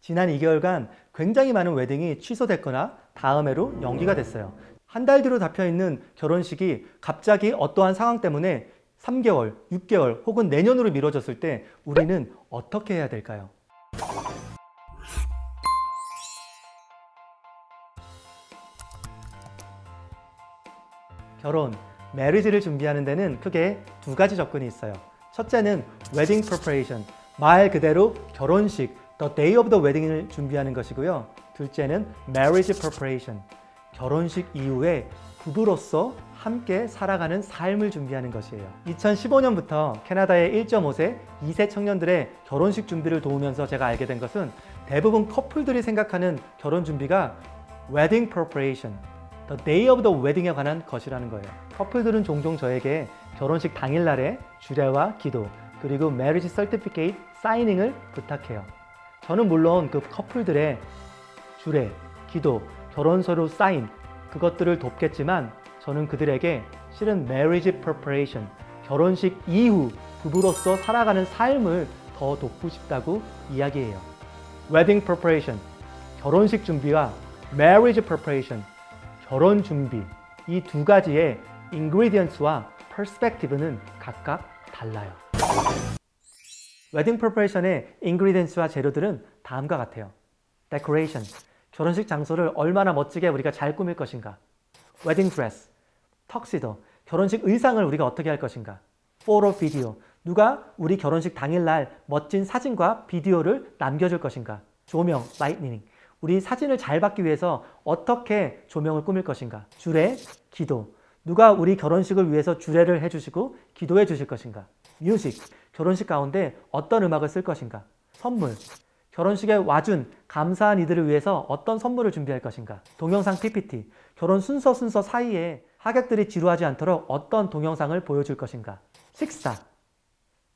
지난 2개월간 굉장히 많은 웨딩이 취소됐거나 다음 해로 연기가 됐어요. 한 달 뒤로 잡혀있는 결혼식이 갑자기 어떠한 상황 때문에 3개월, 6개월 혹은 내년으로 미뤄졌을 때 우리는 어떻게 해야 될까요? 결혼, 메리지를 준비하는 데는 크게 두 가지 접근이 있어요. 첫째는 wedding preparation, 말 그대로 결혼식, the day of the wedding을 준비하는 것이고요. 둘째는 marriage preparation, 결혼식 이후에 부부로서 함께 살아가는 삶을 준비하는 것이에요. 2015년부터 캐나다의 1.5세, 2세 청년들의 결혼식 준비를 도우면서 제가 알게 된 것은 대부분 커플들이 생각하는 결혼 준비가 wedding preparation, the day of the wedding에 관한 것이라는 거예요. 커플들은 종종 저에게 결혼식 당일날에 주례와 기도, 그리고 marriage certificate 사이닝을 부탁해요. 저는 물론 그 커플들의 주례, 기도, 결혼서류 사인, 그것들을 돕겠지만 저는 그들에게 실은 marriage preparation, 결혼식 이후 부부로서 살아가는 삶을 더 돕고 싶다고 이야기해요. wedding preparation, 결혼식 준비와 marriage preparation, 결혼 준비, 이 두 가지의 ingredients와 perspective는 각각 달라요. 웨딩 preparation의 ingredients와 재료들은 다음과 같아요. decoration, 결혼식 장소를 얼마나 멋지게 우리가 잘 꾸밀 것인가. wedding dress, tuxedo, 결혼식 의상을 우리가 어떻게 할 것인가. photo, video, 누가 우리 결혼식 당일날 멋진 사진과 비디오를 남겨줄 것인가. 조명, lighting, 우리 사진을 잘 받기 위해서 어떻게 조명을 꾸밀 것인가. 주례, 기도, 누가 우리 결혼식을 위해서 주례를 해주시고 기도해 주실 것인가. 뮤직, 결혼식 가운데 어떤 음악을 쓸 것인가. 선물, 결혼식에 와준 감사한 이들을 위해서 어떤 선물을 준비할 것인가. 동영상 PPT, 결혼 순서 사이에 하객들이 지루하지 않도록 어떤 동영상을 보여줄 것인가. 식사,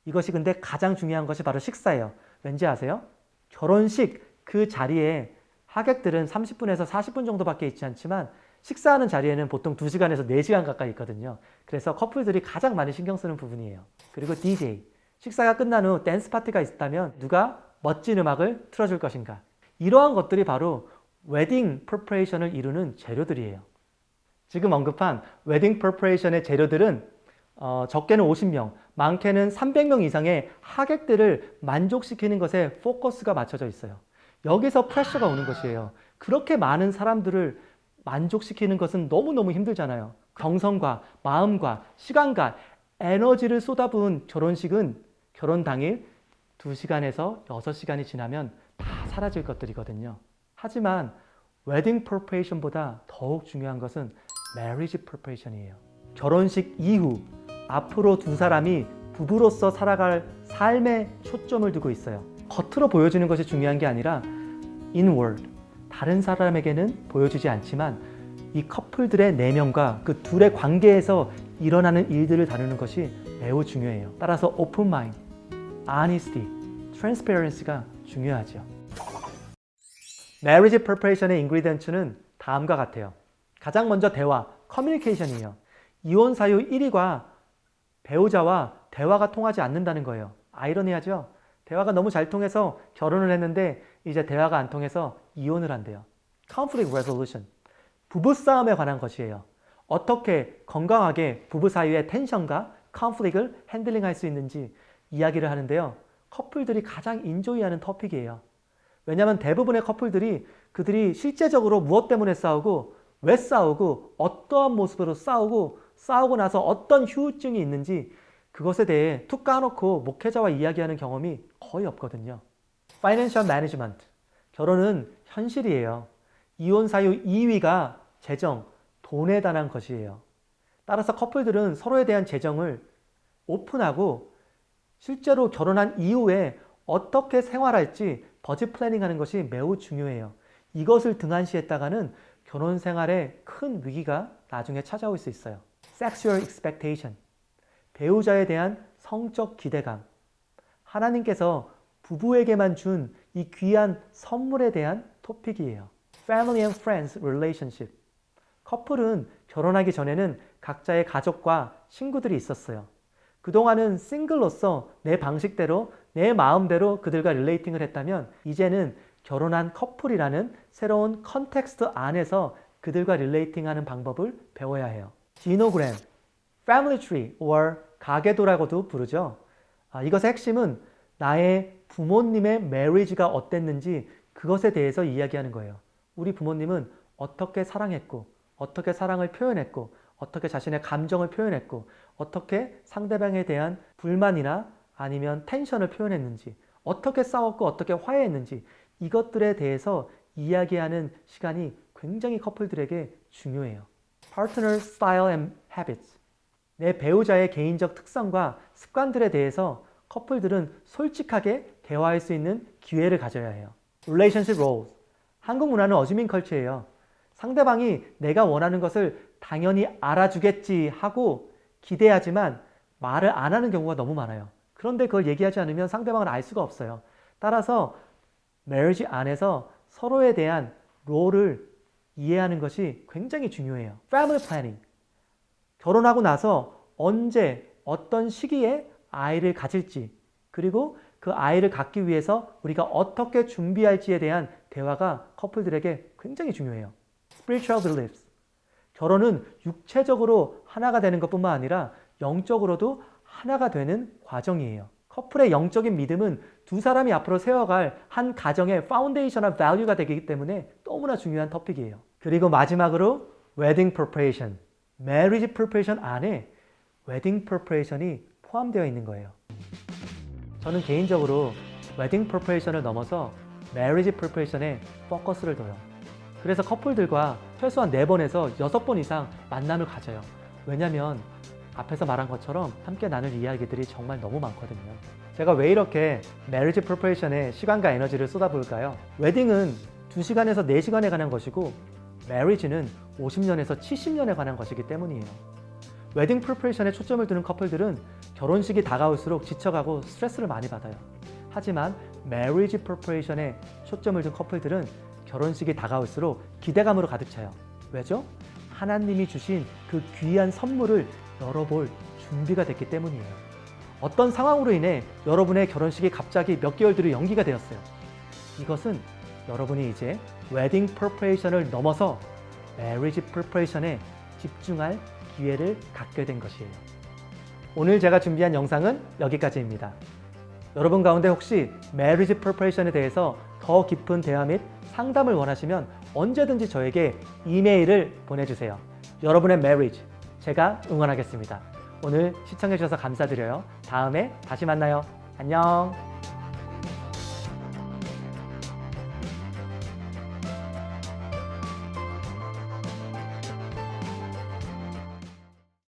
이것이 근데 가장 중요한 것이 바로 식사예요. 왠지 아세요? 결혼식 그 자리에 하객들은 30분에서 40분 정도밖에 있지 않지만 식사하는 자리에는 보통 2시간에서 4시간 가까이 있거든요. 그래서 커플들이 가장 많이 신경 쓰는 부분이에요. 그리고 DJ, 식사가 끝난 후 댄스 파티가 있다면 누가 멋진 음악을 틀어줄 것인가. 이러한 것들이 바로 웨딩 프리퍼레이션을 이루는 재료들이에요. 지금 언급한 웨딩 프리퍼레이션의 재료들은 적게는 50명, 많게는 300명 이상의 하객들을 만족시키는 것에 포커스가 맞춰져 있어요. 여기서 프레셔가 오는 것이에요. 그렇게 많은 사람들을 만족시키는 것은 너무너무 힘들잖아요. 정성과 마음과 시간과 에너지를 쏟아부은 결혼식은 결혼 당일 2시간에서 6시간이 지나면 다 사라질 것들이거든요. 하지만 웨딩 프리퍼레이션보다 더욱 중요한 것은 marriage preparation이에요. 결혼식 이후 앞으로 두 사람이 부부로서 살아갈 삶에 초점을 두고 있어요. 겉으로 보여주는 것이 중요한 게 아니라 inward, 다른 사람에게는 보여주지 않지만 이 커플들의 내면과 그 둘의 관계에서 일어나는 일들을 다루는 것이 매우 중요해요. 따라서 open mind, honesty, transparency가 중요하죠. marriage preparation의 ingredients는 다음과 같아요. 가장 먼저 대화, communication이에요. 이혼 사유 1위가 배우자와 대화가 통하지 않는다는 거예요. 아이러니하죠? 대화가 너무 잘 통해서 결혼을 했는데 이제 대화가 안 통해서 이혼을 한대요. conflict resolution, 부부싸움에 관한 것이에요. 어떻게 건강하게 부부 사이의 텐션과 conflict을 핸들링할 수 있는지 이야기를 하는데요. 커플들이 가장 인조이하는 토픽이에요. 왜냐하면 대부분의 커플들이 그들이 실제적으로 무엇 때문에 싸우고 왜 싸우고 어떠한 모습으로 싸우고 나서 어떤 후유증이 있는지 그것에 대해 툭 까놓고 목회자와 이야기하는 경험이 거의 없거든요. Financial Management, 결혼은 현실이에요. 이혼 사유 2위가 재정, 돈에 관한 것이에요. 따라서 커플들은 서로에 대한 재정을 오픈하고 실제로 결혼한 이후에 어떻게 생활할지 버짓 플래닝하는 것이 매우 중요해요. 이것을 등한시했다가는 결혼 생활에 큰 위기가 나중에 찾아올 수 있어요. Sexual Expectation, 배우자에 대한 성적 기대감. 하나님께서 부부에게만 준 이 귀한 선물에 대한 토픽이에요. Family and Friends Relationship, 커플은 결혼하기 전에는 각자의 가족과 친구들이 있었어요. 그동안은 싱글로서 내 방식대로 내 마음대로 그들과 릴레이팅을 했다면 이제는 결혼한 커플이라는 새로운 컨텍스트 안에서 그들과 릴레이팅하는 방법을 배워야 해요. 지노그램, 패밀리 트리, or 가계도라고도 부르죠. 이것의 핵심은 나의 부모님의 메리지가 어땠는지 그것에 대해서 이야기하는 거예요. 우리 부모님은 어떻게 사랑했고, 어떻게 사랑을 표현했고, 어떻게 자신의 감정을 표현했고, 어떻게 상대방에 대한 불만이나 아니면 텐션을 표현했는지, 어떻게 싸웠고 어떻게 화해했는지 이것들에 대해서 이야기하는 시간이 굉장히 커플들에게 중요해요. Partner Style and Habits. 내 배우자의 개인적 특성과 습관들에 대해서 커플들은 솔직하게 대화할 수 있는 기회를 가져야 해요. Relationship Roles. 한국 문화는 어즈민 컬처예요. 상대방이 내가 원하는 것을 당연히 알아주겠지 하고 기대하지만 말을 안 하는 경우가 너무 많아요. 그런데 그걸 얘기하지 않으면 상대방은 알 수가 없어요. 따라서 메리지 안에서 서로에 대한 롤을 이해하는 것이 굉장히 중요해요. Family Planning. 결혼하고 나서 언제 어떤 시기에 아이를 가질지 그리고 그 아이를 갖기 위해서 우리가 어떻게 준비할지에 대한 대화가 커플들에게 굉장히 중요해요. Spiritual Beliefs. 결혼은 육체적으로 하나가 되는 것뿐만 아니라 영적으로도 하나가 되는 과정이에요. 커플의 영적인 믿음은 두 사람이 앞으로 세워갈 한 가정의 파운데이셔널 밸류가 되기 때문에 너무나 중요한 토픽이에요. 그리고 마지막으로 Wedding Preparation. Marriage Preparation 안에 Wedding Preparation이 포함되어 있는 거예요. 저는 개인적으로 Wedding Preparation을 넘어서 Marriage Preparation에 포커스를 둬요. 그래서 커플들과 최소한 4번에서 6번 이상 만남을 가져요. 왜냐면 앞에서 말한 것처럼 함께 나눌 이야기들이 정말 너무 많거든요. 제가 왜 이렇게 Marriage Preparation에 시간과 에너지를 쏟아부을까요? 웨딩은 2시간에서 4시간에 관한 것이고 Marriage는 50년에서 70년에 관한 것이기 때문이에요. 웨딩 프리퍼레이션에 초점을 두는 커플들은 결혼식이 다가올수록 지쳐가고 스트레스를 많이 받아요. 하지만 Marriage Preparation에 초점을 둔 커플들은 결혼식이 다가올수록 기대감으로 가득 차요. 왜죠? 하나님이 주신 그 귀한 선물을 열어볼 준비가 됐기 때문이에요. 어떤 상황으로 인해 여러분의 결혼식이 갑자기 몇 개월 뒤로 연기가 되었어요. 이것은 여러분이 이제 웨딩 프리퍼레이션을 넘어서 Marriage Preparation에 집중할 기회를 갖게 된 것이에요. 오늘 제가 준비한 영상은 여기까지입니다. 여러분 가운데 혹시 Marriage Preparation에 대해서 더 깊은 대화 및 상담을 원하시면 언제든지 저에게 이메일을 보내주세요. 여러분의 marriage, 제가 응원하겠습니다. 오늘 시청해주셔서 감사드려요. 다음에 다시 만나요. 안녕.